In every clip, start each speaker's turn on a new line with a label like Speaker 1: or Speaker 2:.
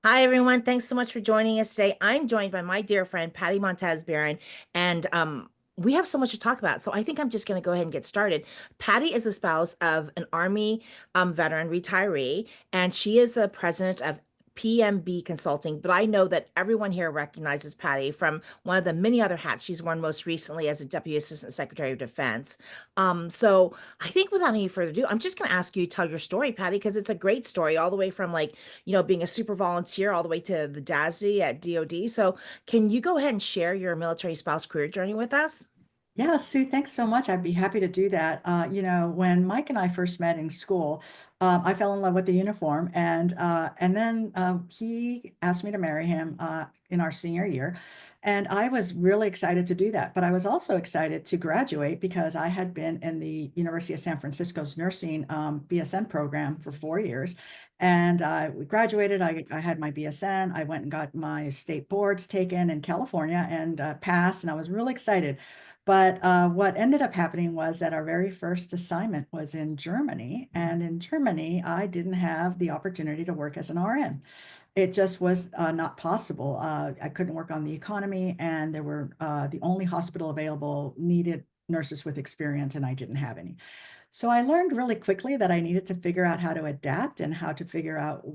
Speaker 1: Hi, everyone. Thanks so much for joining us today. I'm joined by my dear friend, Patty Montes Barron, and we have so much to talk about. So I think I'm just going to go ahead and get started. Patty is a spouse of an Army veteran retiree, and she is the president of PMB Consulting. But I know that everyone here recognizes Patty from one of the many other hats she's worn most recently as a Deputy Assistant Secretary of Defense. So I think without any further ado, I'm just going to ask you to tell your story, Patty, because it's a great story, all the way from being a super volunteer all the way to the DASD at DOD. So, can you go ahead and share your military spouse career journey with us?
Speaker 2: Yeah, Sue, thanks so much. I'd be happy to do that. When Mike and I first met in school, I fell in love with the uniform, and then he asked me to marry him in our senior year, and I was really excited to do that. But I was also excited to graduate because I had been in the University of San Francisco's nursing BSN program for 4 years, and we graduated. I had my BSN. I went and got my state boards taken in California and passed, and I was really excited. But what ended up happening was that our very first assignment was in Germany. And in Germany, I didn't have the opportunity to work as an RN. It just was not possible. I couldn't work on the economy, and there were the only hospital available needed nurses with experience, and I didn't have any. So I learned really quickly that I needed to figure out how to adapt and how to figure out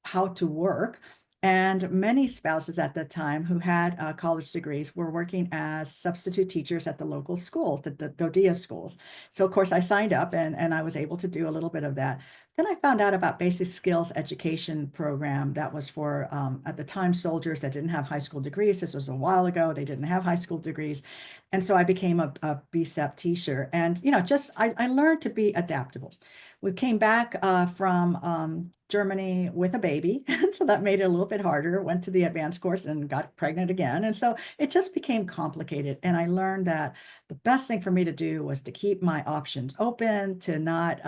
Speaker 2: how to work. And many spouses at the time who had college degrees were working as substitute teachers at the local schools, the DoDEA schools. So of course I signed up and I was able to do a little bit of that. Then I found out about basic skills education program that was for at the time soldiers that didn't have high school degrees. This was a while ago. They didn't have high school degrees. And so I became a BSEP teacher. And, just I learned to be adaptable. We came back from Germany with a baby. And so that made it a little bit harder. Went to the advanced course and got pregnant again. And so it just became complicated. And I learned that the best thing for me to do was to keep my options open, to not,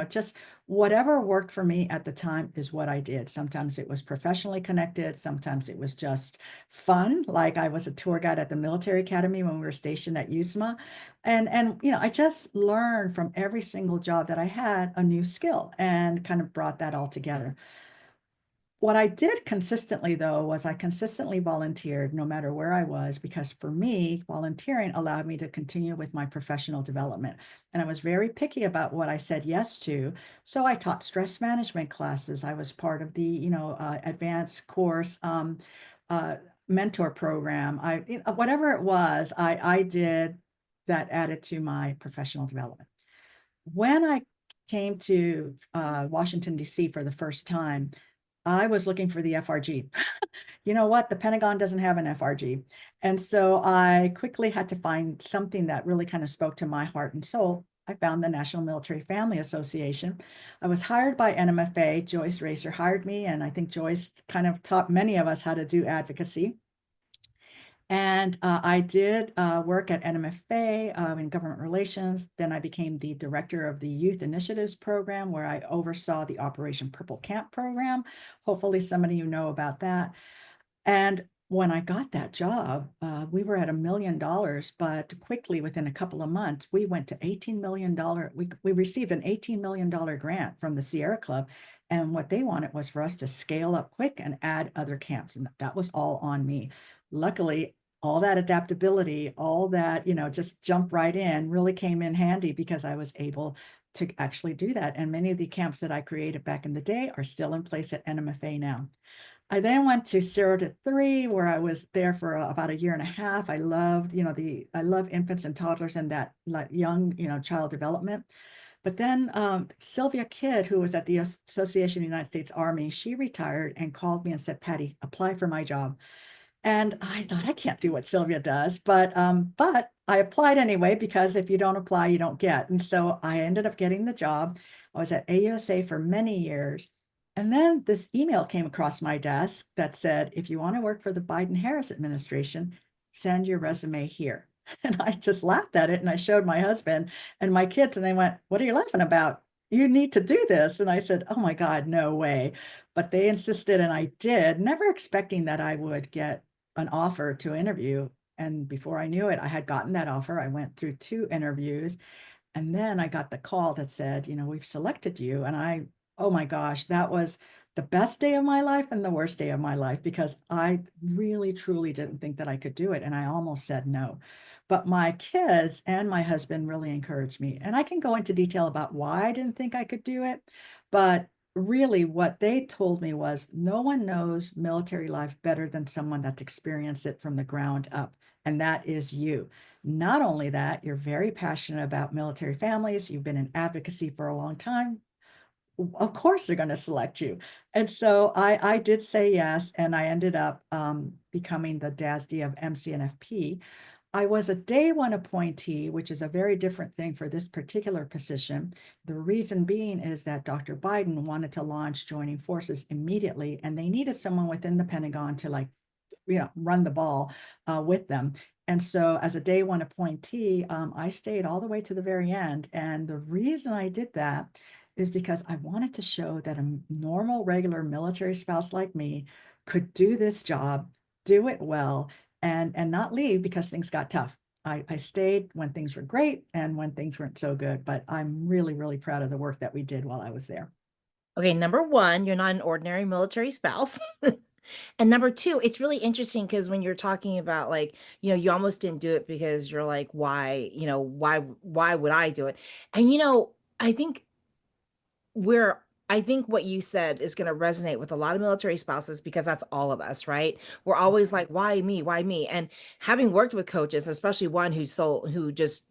Speaker 2: just whatever worked for me at the time is what I did. Sometimes it was professionally connected. Sometimes it was just fun. Like I was a tour guide at the military academy when we were stationed at USMA. And I just learned from every single job that I had a new skill and kind of brought that all together. What I did consistently, though, was I consistently volunteered no matter where I was, because for me, volunteering allowed me to continue with my professional development. And I was very picky about what I said yes to. So I taught stress management classes. I was part of the, advanced course uh, mentor program. Whatever it was, I did that added to my professional development. When I came to Washington, D.C. for the first time, I was looking for the FRG. You know what? The Pentagon doesn't have an FRG. And so I quickly had to find something that really kind of spoke to my heart and soul. I found the National Military Family Association. I was hired by NMFA. Joyce Racer hired me, and I think Joyce kind of taught many of us how to do advocacy. And I did work at NMFA in government relations. Then I became the director of the Youth Initiatives Program, where I oversaw the Operation Purple Camp program. Hopefully, some of you know about that. And when I got that job, we were at $1 million, but quickly within a couple of months, we went to $18 million. We received an $18 million grant from the Sierra Club. And what they wanted was for us to scale up quick and add other camps. And that was all on me. Luckily, all that adaptability, all that, just jump right in really came in handy because I was able to actually do that. And many of the camps that I created back in the day are still in place at NMFA now. I then went to 0 to 3, where I was there for about a year and a half. I loved, I love infants and toddlers and that like young, child development. But then Sylvia Kidd, who was at the Association of the United States Army, she retired and called me and said, "Patty, apply for my job." And I thought, I can't do what Sylvia does, but I applied anyway, because if you don't apply, you don't get. And so I ended up getting the job. I was at AUSA for many years. And then this email came across my desk that said, if you want to work for the Biden-Harris administration, send your resume here. And I just laughed at it, and I showed my husband and my kids, and they went, "What are you laughing about? You need to do this." And I said, "Oh my God, no way." But they insisted, and I did, never expecting that I would get an offer to interview. And before I knew it, I had gotten that offer. I went through 2 interviews, and then I got the call that said, "We've selected you." And oh my gosh, that was the best day of my life and the worst day of my life because I really, truly didn't think that I could do it. And I almost said no. But my kids and my husband really encouraged me. And I can go into detail about why I didn't think I could do it. But really, what they told me was no one knows military life better than someone that's experienced it from the ground up. And that is you. Not only that, you're very passionate about military families. You've been in advocacy for a long time. Of course, they're going to select you. And so I did say yes, and I ended up becoming the DASD of MCNFP. I was a day one appointee, which is a very different thing for this particular position. The reason being is that Dr. Biden wanted to launch joining forces immediately, and they needed someone within the Pentagon to run the ball with them. And so as a day one appointee, I stayed all the way to the very end. And the reason I did that is because I wanted to show that a normal, regular military spouse like me could do this job, do it well, and not leave because things got tough. I stayed when things were great and when things weren't so good, but I'm really, really proud of the work that we did while I was there.
Speaker 1: Okay, number one, you're not an ordinary military spouse. And number two, it's really interesting because when you're talking about like, you almost didn't do it because you're like, why, why would I do it? And I think we're I think what you said is going to resonate with a lot of military spouses because that's all of us, right? We're always like, why me? Why me? And having worked with coaches, especially one who just,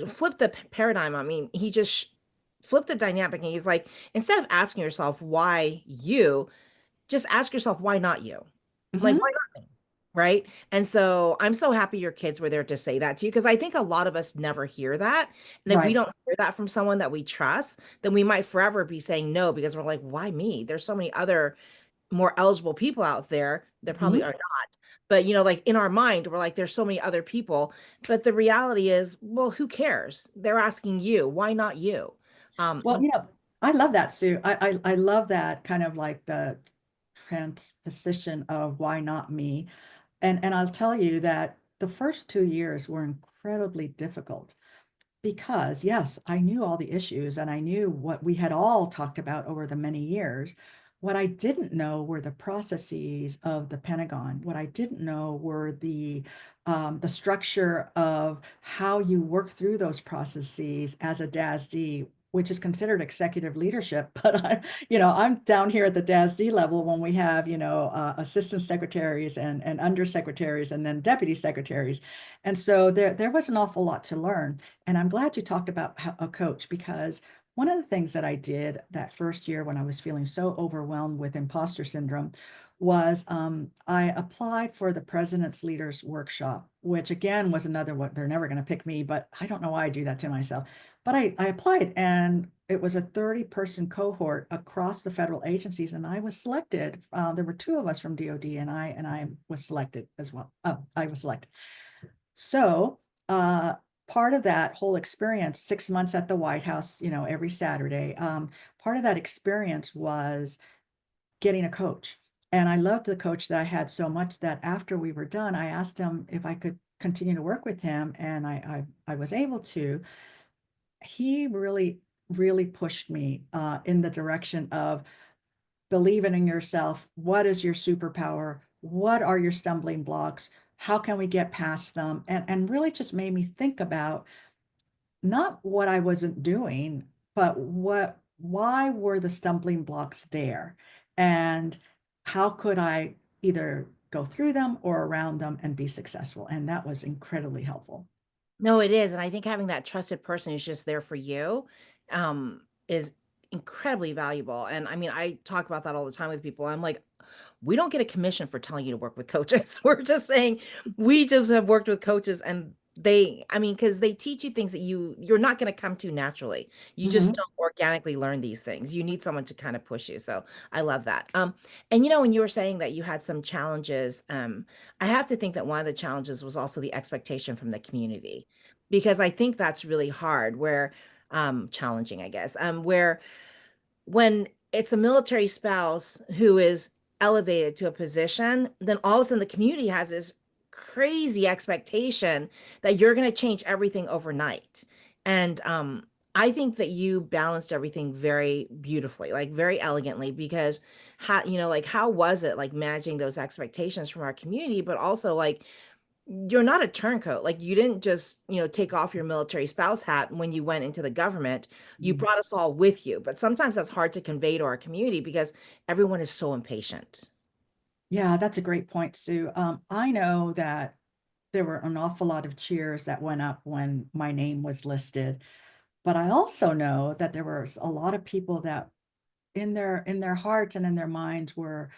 Speaker 1: flipped the paradigm. I mean, he just flipped the dynamic and he's like, instead of asking yourself why you, just ask yourself, why not you? Like,
Speaker 2: Mhm.
Speaker 1: why not me? Right. And so I'm so happy your kids were there to say that to you because I think a lot of us never hear that. And if we
Speaker 2: Right.
Speaker 1: don't hear that from someone that we trust, then we might forever be saying no because we're like, why me? There's so many other more eligible people out there. There probably
Speaker 2: Mhm.
Speaker 1: are not. But, like in our mind, we're like, there's so many other people. But the reality is, well, who cares? They're asking you, why not you?
Speaker 2: Well, I love that, Sue. I love that kind of like the transposition of why not me. And I'll tell you that the first 2 years were incredibly difficult because, yes, I knew all the issues and I knew what we had all talked about over the many years. What I didn't know were the processes of the Pentagon. What I didn't know were the structure of how you work through those processes as a DASD, which is considered executive leadership. But I'm down here at the DASD level when we have, assistant secretaries and undersecretaries and then deputy secretaries. And so there was an awful lot to learn. And I'm glad you talked about a coach because one of the things that I did that first year when I was feeling so overwhelmed with imposter syndrome was I applied for the President's Leaders Workshop, which again was another one. They're never going to pick me, but I don't know why I do that to myself. But I applied and it was a 30-person cohort across the federal agencies, and I was selected. There were two of us from DOD, and I was selected as well. I was selected. So part of that whole experience, 6 months at the White House, every Saturday, part of that experience was getting a coach. And I loved the coach that I had so much that after we were done, I asked him if I could continue to work with him, and I was able to. He really, really pushed me in the direction of believing in yourself. What is your superpower? What are your stumbling blocks? How can we get past them? And really just made me think about not what I wasn't doing, but why were the stumbling blocks there? And how could I either go through them or around them and be successful? And that was incredibly helpful.
Speaker 1: No, it is, and I think having that trusted person who's just there for you, is incredibly valuable, and I mean, I talk about that all the time with people. I'm like, "We don't get a commission for telling you to work with coaches." We're just saying we just have worked with coaches and I mean, because they teach you things that you're not gonna come to naturally. You just
Speaker 2: Mhm.
Speaker 1: don't organically learn these things. You need someone to kind of push you, so I love that. And when you were saying that you had some challenges, I have to think that one of the challenges was also the expectation from the community because I think that's really hard where challenging, I guess. Where when it's a military spouse who is elevated to a position, then all of a sudden the community has this crazy expectation that you're going to change everything overnight. And I think that you balanced everything very beautifully, like very elegantly, because how, like how was it like managing those expectations from our community, but also like you're not a turncoat. Like you didn't just, take off your military spouse hat when you went into the government. You
Speaker 2: Mm.
Speaker 1: brought us all with you. But sometimes that's hard to convey to our community because everyone is so impatient.
Speaker 2: Yeah, that's a great point, Sue. I know that there were an awful lot of cheers that went up when my name was listed, but I also know that there was a lot of people that in their hearts and in their minds were,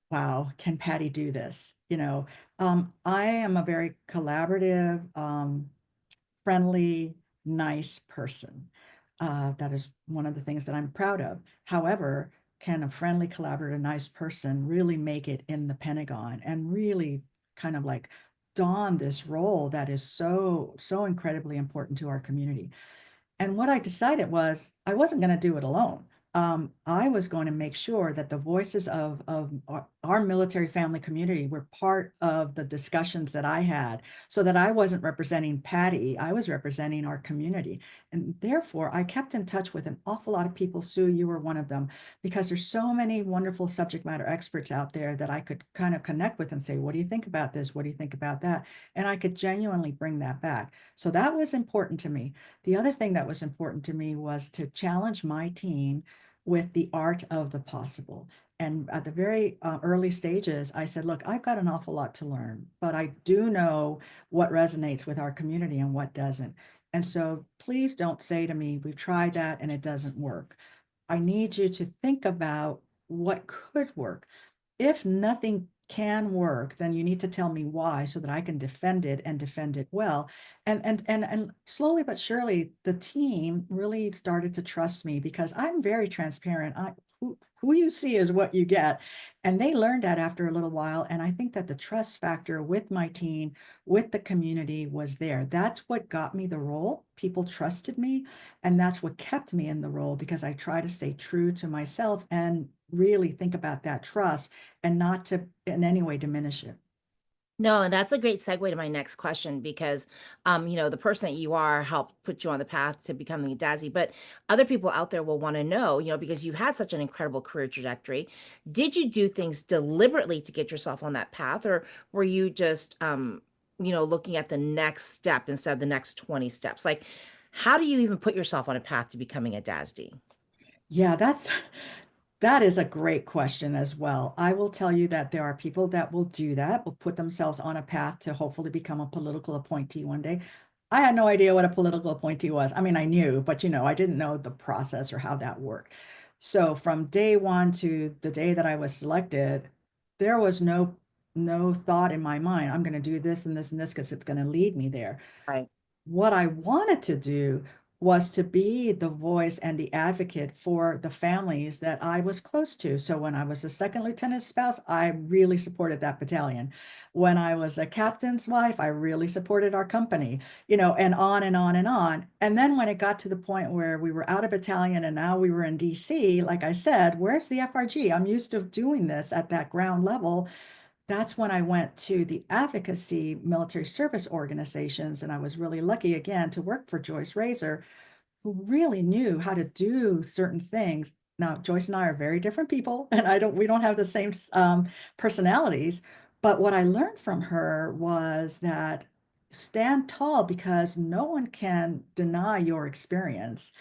Speaker 2: wow, can Patty do this? I am a very collaborative, friendly, nice person. That is one of the things that I'm proud of. However, can a friendly, collaborative, nice person really make it in the Pentagon and really kind of like don this role that is so, so incredibly important to our community? And what I decided was I wasn't going to do it alone. I was going to make sure that the voices of our military family community were part of the discussions that I had, so that I wasn't representing Patty, I was representing our community. And therefore, I kept in touch with an awful lot of people. Sue, you were one of them, because there's so many wonderful subject matter experts out there that I could kind of connect with and say, what do you think about this? What do you think about that? And I could genuinely bring that back. So that was important to me. The other thing that was important to me was to challenge my team with the art of the possible. And at the very early stages, I said, look, I've got an awful lot to learn, but I do know what resonates with our community and what doesn't. And so please don't say to me, we've tried that and it doesn't work. I need you to think about what could work. If nothing can work, then you need to tell me why so that I can defend it and defend it well. And slowly but surely, the team really started to trust me because I'm very transparent. Who you see is what you get. And they learned that after a little while. And I think that the trust factor with my team, with the community was there. That's what got me the role. People trusted me. And that's what kept me in the role because I try to stay true to myself and really think about that trust and not to in any way diminish it.
Speaker 1: No, and that's a great segue to my next question because, the person that you are helped put you on the path to becoming a DASI, but other people out there will want to know, because you've had such an incredible career trajectory, did you do things deliberately to get yourself on that path, or were you just, looking at the next step instead of the next 20 steps? Like, how do you even put yourself on a path to becoming a DASD?
Speaker 2: Yeah, that is a great question as well. I will tell you that there are people that will do that, will put themselves on a path to hopefully become a political appointee one day. I had no idea what a political appointee was. I mean, I knew, but I didn't know the process or how that worked. So from day one to the day that I was selected, there was no thought in my mind, I'm going to do this and this and this because it's going to lead me there.
Speaker 1: Right.
Speaker 2: What I wanted to do was to be the voice and the advocate for the families that I was close to. So when I was a second lieutenant's spouse, I really supported that battalion. When I was a captain's wife, I really supported our company, and on and on and on. And then when it got to the point where we were out of battalion and now we were in DC, like I said, where's the FRG? I'm used to doing this at that ground level. That's when I went to the advocacy military service organizations. And I was really lucky again to work for Joyce Razor, who really knew how to do certain things. Now, Joyce and I are very different people, and we don't have the same personalities. But what I learned from her was that stand tall because no one can deny your experience.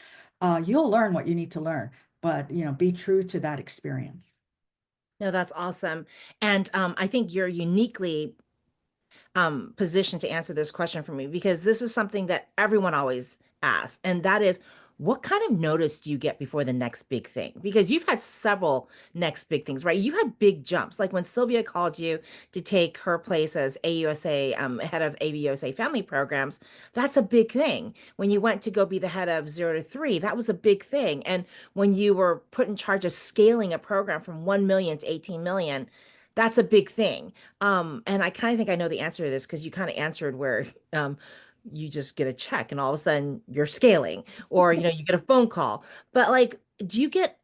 Speaker 2: You'll learn what you need to learn, but be true to that experience.
Speaker 1: No, that's awesome. And I think you're uniquely position to answer this question for me because this is something that everyone always asks, and that is, what kind of notice do you get before the next big thing? Because you've had several next big things, right? You had big jumps, like when Sylvia called you to take her place as AUSA, head of AUSA family programs. That's a big thing. When you went to go be the head of 0 to 3, that was a big thing. And when you were put in charge of scaling a program from 1 million to 18 million, that's a big thing. And I kind of think I know the answer to this because you kind of answered where you just get a check and all of a sudden you're scaling, or you get a phone call. But like, do you get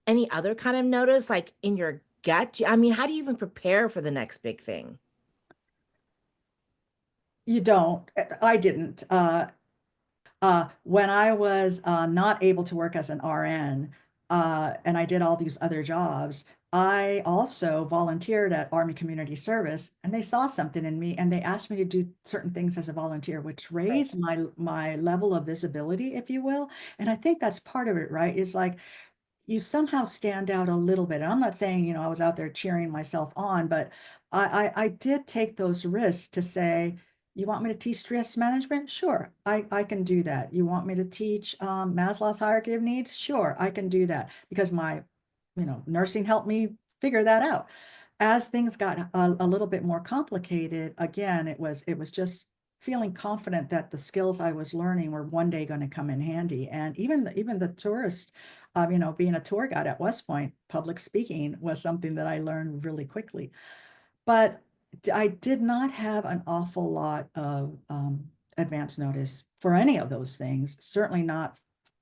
Speaker 1: any other kind of notice like in your gut? I mean, how do you even prepare for the next big thing?
Speaker 2: You don't. I didn't. When I was not able to work as an RN, and I did all these other jobs, I also volunteered at Army Community Service, and they saw something in me, and they asked me to do certain things as a volunteer, which
Speaker 1: Right.
Speaker 2: raised my level of visibility, if you will. And I think that's part of it, right? Is like you somehow stand out a little bit. And I'm not saying, I was out there cheering myself on, but I did take those risks to say, you want me to teach stress management? Sure, I can do that. You want me to teach Maslow's hierarchy of needs? Sure, I can do that because my, nursing helped me figure that out. As things got a little bit more complicated, again, it was just feeling confident that the skills I was learning were one day going to come in handy. And even the tourist, being a tour guide at West Point, public speaking was something that I learned really quickly. But I did not have an awful lot of advance notice for any of those things. Certainly not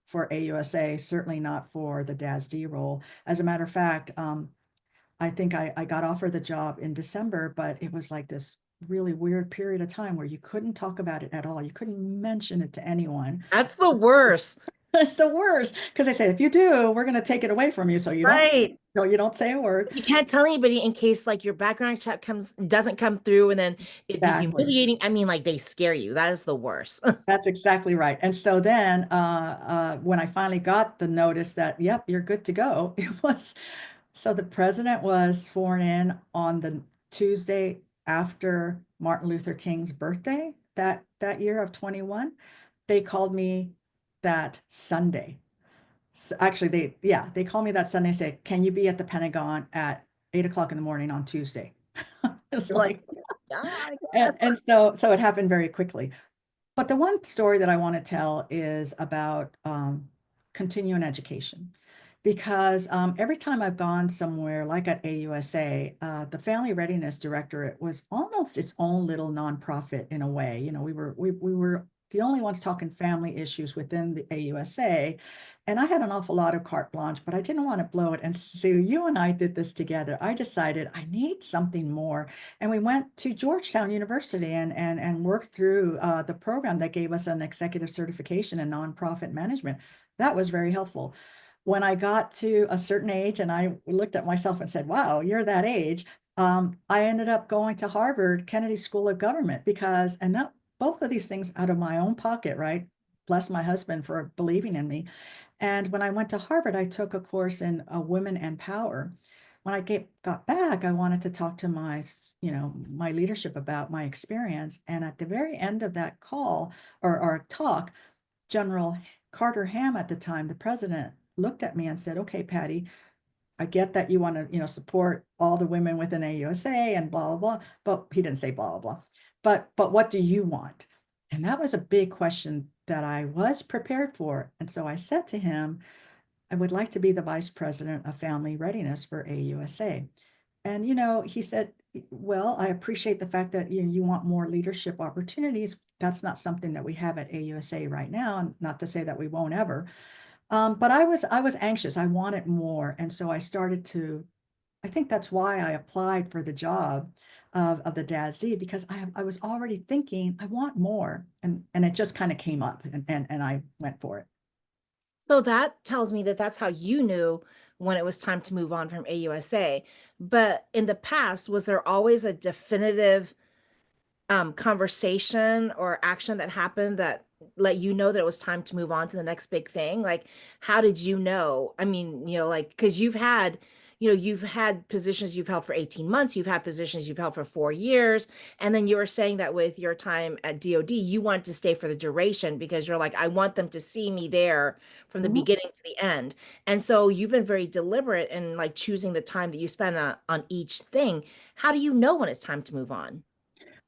Speaker 2: for AUSA, certainly not for the DASD role. As a matter of fact, I think I got offered the job in December, but it was like this really weird period of time where you couldn't talk about it at all. You couldn't mention it to anyone.
Speaker 1: That's the worst.
Speaker 2: It's the worst because they say if you do, we're going to take it away from you,
Speaker 1: Right.
Speaker 2: so you don't say a word.
Speaker 1: You can't tell anybody in case like your background check doesn't come through and then it'd be
Speaker 2: Exactly.
Speaker 1: humiliating. I mean, like they scare you. That is the worst.
Speaker 2: That's exactly right. And so then when I finally got the notice that, yep, you're good to go, it was so the president was sworn in on the Tuesday after Martin Luther King's birthday that year of 21. They called me that Sunday. So actually, they called me that Sunday and said, "Can you be at the Pentagon at 8 o'clock in the morning on Tuesday?" It's
Speaker 1: You're like,
Speaker 2: like,
Speaker 1: yeah, I
Speaker 2: and,
Speaker 1: guess.
Speaker 2: and so it happened very quickly. But the one story that I want to tell is about continuing education. Because every time I've gone somewhere like at AUSA, the Family Readiness Directorate was almost its own little nonprofit in a way. We were the only ones talking family issues within the AUSA. And I had an awful lot of carte blanche, but I didn't want to blow it. And Sue, you and I did this together. I decided I need something more. And we went to Georgetown University and worked through the program that gave us an executive certification in nonprofit management. That was very helpful. When I got to a certain age and I looked at myself and said, wow, you're that age, I ended up going to Harvard Kennedy School of Government because, and that both of these things out of my own pocket, right? Bless my husband for believing in me. And when I went to Harvard, I took a course in Women and Power. When got back, I wanted to talk to my leadership about my experience. And at the very end of that call or talk, General Carter Ham at the time, the president, looked at me and said, "Okay, Patty, I get that you want to, support all the women within AUSA and blah, blah, blah." But he didn't say blah, blah, blah. But what do you want? And that was a big question that I was prepared for. And so I said to him, I would like to be the vice president of family readiness for AUSA. And, he said, well, I appreciate the fact that you want more leadership opportunities. That's not something that we have at AUSA right now. And not to say that we won't ever. But I was anxious. I wanted more. And so I think that's why I applied for the job of the DASD because I was already thinking I want more. And it just kind of came up and I went for it.
Speaker 1: So that tells me that that's how you knew when it was time to move on from AUSA. But in the past, was there always a definitive conversation or action that happened that let you know that it was time to move on to the next big thing? Like, how did you know? I mean, like, because you've had positions you've held for 18 months, you've had positions you've held for 4 years, and then you were saying that with your time at DoD, you want to stay for the duration because you're like, I want them to see me there from the
Speaker 2: Mhm.
Speaker 1: beginning to the end. And so you've been very deliberate in like choosing the time that you spend on each thing. How do you know when it's time to move on?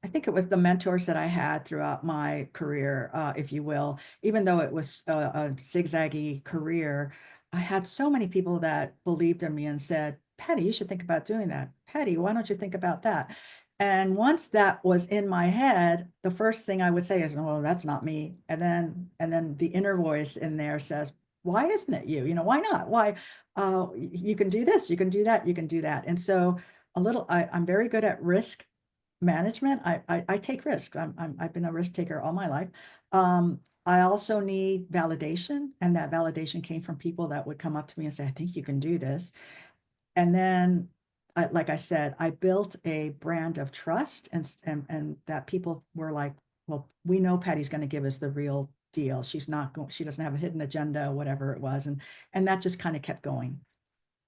Speaker 2: I think it was the mentors that I had throughout my career, if you will. Even though it was a zigzaggy career, I had so many people that believed in me and said, Patty, you should think about doing that. Patty, why don't you think about that? And once that was in my head, the first thing I would say is, "Oh, that's not me." And then the inner voice in there says, "Why isn't it you? Why not? Why? You can do this, you can do that, you can do that." And so I'm very good at risk management. I take risks. I've been a risk taker all my life. I also need validation, and that validation came from people that would come up to me and say, I think you can do this. And then, like I said, I built a brand of trust, and that people were like, well, we know Patty's going to give us the real deal. She's not going, she doesn't have a hidden agenda, whatever it was. And that just kind of kept going.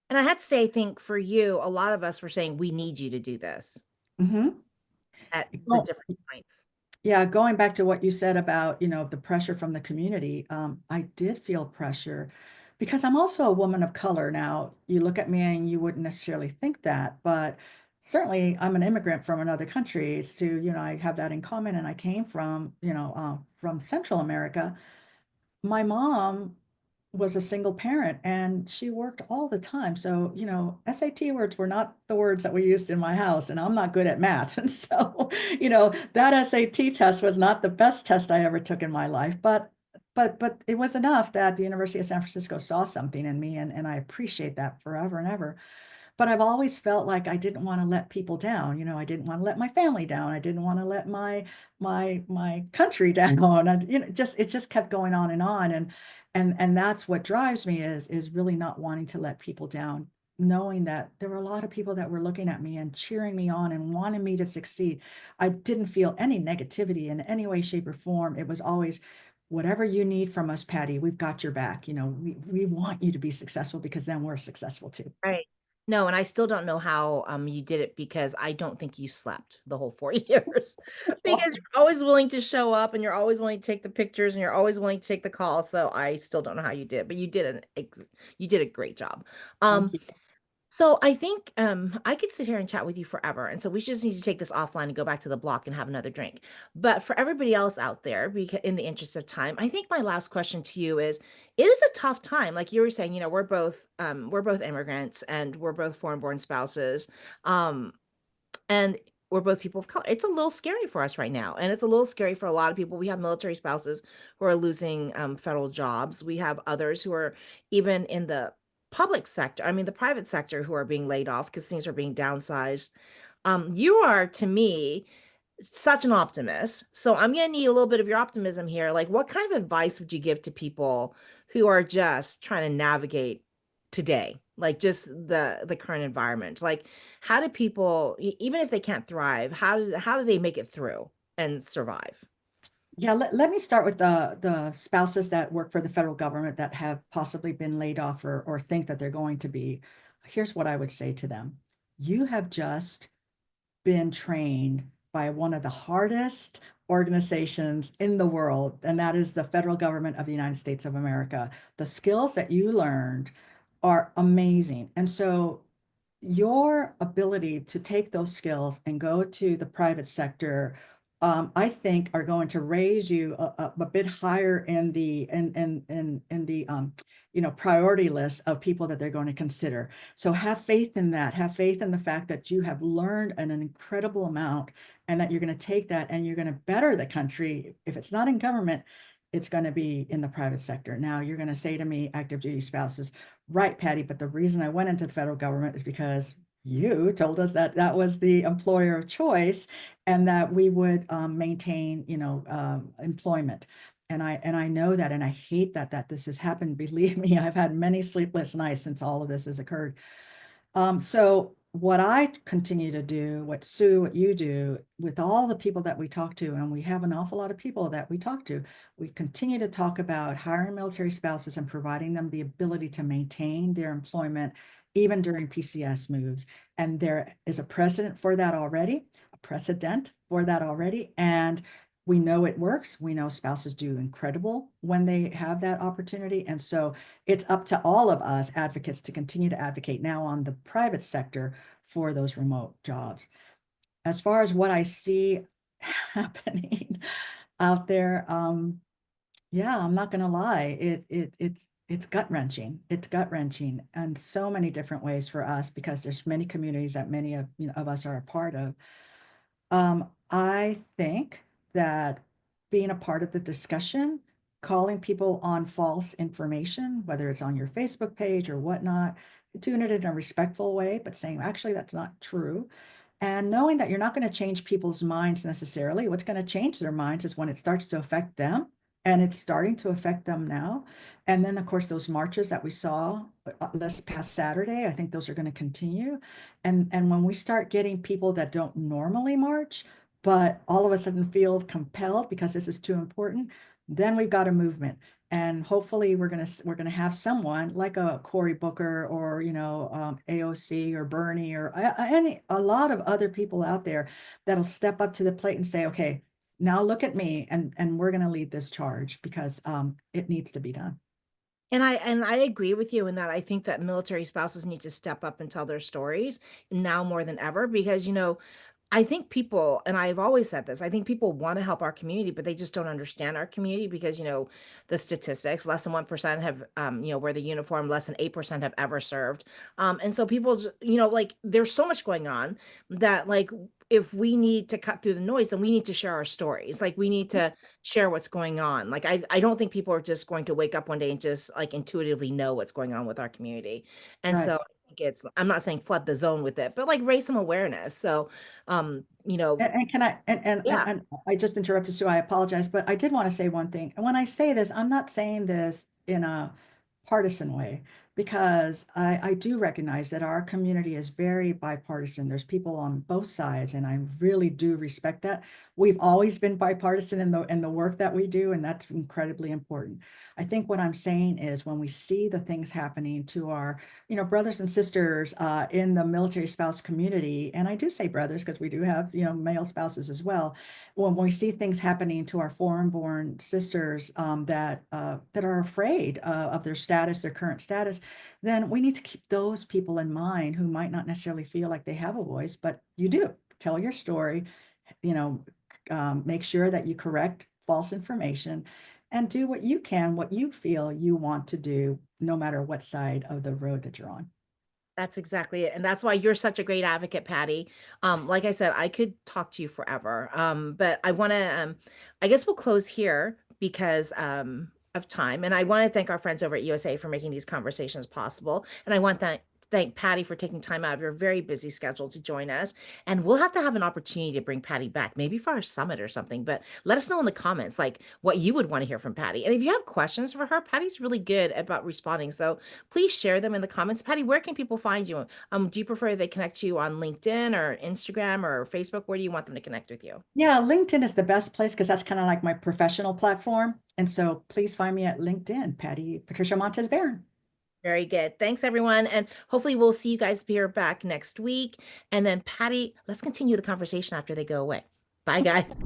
Speaker 1: And I have to say, I think for you, a lot of us were saying, we need you to do this
Speaker 2: Hmm.
Speaker 1: at the different points.
Speaker 2: Yeah, going back to what you said about, the pressure from the community, I did feel pressure because I'm also a woman of color. Now, you look at me and you wouldn't necessarily think that, but certainly I'm an immigrant from another country. It's to, I have that in common, and I came from Central America. My mom was a single parent and she worked all the time. So, SAT words were not the words that we used in my house, and I'm not good at math. And so, that SAT test was not the best test I ever took in my life, but it was enough that the University of San Francisco saw something in me, and I appreciate that forever and ever. But I've always felt like I didn't want to let people down. I didn't want to let my family down. I didn't want to let my country down. And it just kept going on and on. And that's what drives me is really not wanting to let people down, knowing that there were a lot of people that were looking at me and cheering me on and wanting me to succeed. I didn't feel any negativity in any way, shape, or form. It was always, whatever you need from us, Patty, we've got your back. We want you to be successful because then we're successful too.
Speaker 1: Right. No, and I still don't know how you did it, because I don't think you slept the whole 4 years, because you're always willing to show up and you're always willing to take the pictures and you're always willing to take the call. So I still don't know how you did, but you did a great job.
Speaker 2: Thank
Speaker 1: Um,
Speaker 2: you.
Speaker 1: So I think I could sit here and chat with you forever. And so we just need to take this offline and go back to the block and have another drink. But for everybody else out there, because in the interest of time, I think my last question to you is, it is a tough time. Like you were saying, we're both immigrants and we're both foreign born spouses. Um, and we're both people of color. It's a little scary for us right now. And it's a little scary for a lot of people. We have military spouses who are losing federal jobs. We have others who are even in the public sector, I mean, the private sector, who are being laid off because things are being downsized. You are, to me, such an optimist. So I'm going to need a little bit of your optimism here. Like, what kind of advice would you give to people who are just trying to navigate today, like just the current environment? Like, how do people, even if they can't thrive, how do they make it through and survive?
Speaker 2: Yeah, let me start with the spouses that work for the federal government that have possibly been laid off or think that they're going to be. Here's what I would say to them. You have just been trained by one of the hardest organizations in the world, and that is the federal government of the United States of America. The skills that you learned are amazing. And so your ability to take those skills and go to the private sector, I think, are going to raise you a bit higher in the priority list of people that they're going to consider. So have faith in that. Have faith in the fact that you have learned an incredible amount, and that you're going to take that and you're going to better the country. If it's not in government, it's going to be in the private sector. Now, you're going to say to me, active duty spouses, right, Patty, but the reason I went into the federal government is because you told us that that was the employer of choice, and that we would maintain, employment. And I know that, and I hate that this has happened. Believe me, I've had many sleepless nights since all of this has occurred. So what I continue to do, what Sue, what you do with all the people that we talk to, and we have an awful lot of people that we talk to, we continue to talk about hiring military spouses and providing them the ability to maintain their employment even during PCS moves. And there is a precedent for that already, and we know it works. We know spouses do incredible when they have that opportunity. And so it's up to all of us advocates to continue to advocate now on the private sector for those remote jobs. As far as what I see happening out there, yeah, I'm not going to lie. It's gut wrenching. It's gut wrenching in so many different ways for us, because there's many communities that many of us are a part of. I think that being a part of the discussion, calling people on false information, whether it's on your Facebook page or whatnot, doing it in a respectful way, but saying, actually, that's not true. And knowing that you're not going to change people's minds necessarily. What's going to change their minds is when it starts to affect them. and it's starting to affect them now. And then, of course, those marches that we saw this past Saturday, I think those are going to continue. And when we start getting people that don't normally march, but all of a sudden feel compelled because this is too important, then we've got a movement. And hopefully we're gonna have someone like a Cory Booker or AOC or Bernie or a lot of other people out there that'll step up to the plate and say, okay, now look at me, and we're gonna lead this charge because it needs to be done.
Speaker 1: And I agree with you in that I think that military spouses need to step up and tell their stories now more than ever because, I think people, and I've always said this, I think people want to help our community, but they just don't understand our community because, the statistics, less than 1% have, wear the uniform, less than 8% have ever served. And so people, like, there's so much going on that, like, if we need to cut through the noise, then we need to share our stories. Like, we need to share what's going on. Like, I don't think people are just going to wake up one day and just like intuitively know what's going on with our community. And
Speaker 2: Right.
Speaker 1: so I think I'm not saying flood the zone with it, but like raise some awareness. So,
Speaker 2: And can I
Speaker 1: yeah,
Speaker 2: and I just interrupted Sue, I apologize, but I did want to say one thing. And when I say this, I'm not saying this in a partisan way because I do recognize that our community is very bipartisan. There's people on both sides, and I really do respect that. We've always been bipartisan in the work that we do, and that's incredibly important. I think what I'm saying is when we see the things happening to our brothers and sisters in the military spouse community, and I do say brothers because we do have, male spouses as well. When we see things happening to our foreign-born sisters that are afraid of their status, their current status, then we need to keep those people in mind who might not necessarily feel like they have a voice, but you do. Tell your story, you know, make sure that you correct false information and do what you can, what you feel you want to do, no matter what side of the road that you're on.
Speaker 1: that's exactly it. And that's why you're such a great advocate, Patty. Like I said, I could talk to you forever. But I guess we'll close here because of time. And I want to thank our friends over at USA for making these conversations possible. And I want to thank Patty for taking time out of your very busy schedule to join us. And we'll have to have an opportunity to bring Patty back, maybe for our summit or something. But let us know in the comments, like what you would want to hear from Patty. And if you have questions for her, Patty's really good about responding. So please share them in the comments. Patty, where can people find you? Do you prefer they connect you on LinkedIn or Instagram or Facebook? Where do you want them to connect with you?
Speaker 2: Yeah, LinkedIn is the best place because that's kind of like my professional platform. And so please find me at LinkedIn, Patricia Montes Barron.
Speaker 1: Very good. Thanks, everyone. And hopefully we'll see you guys here back next week. And then Patty, let's continue the conversation after they go away. Bye,
Speaker 2: Okay.
Speaker 1: guys.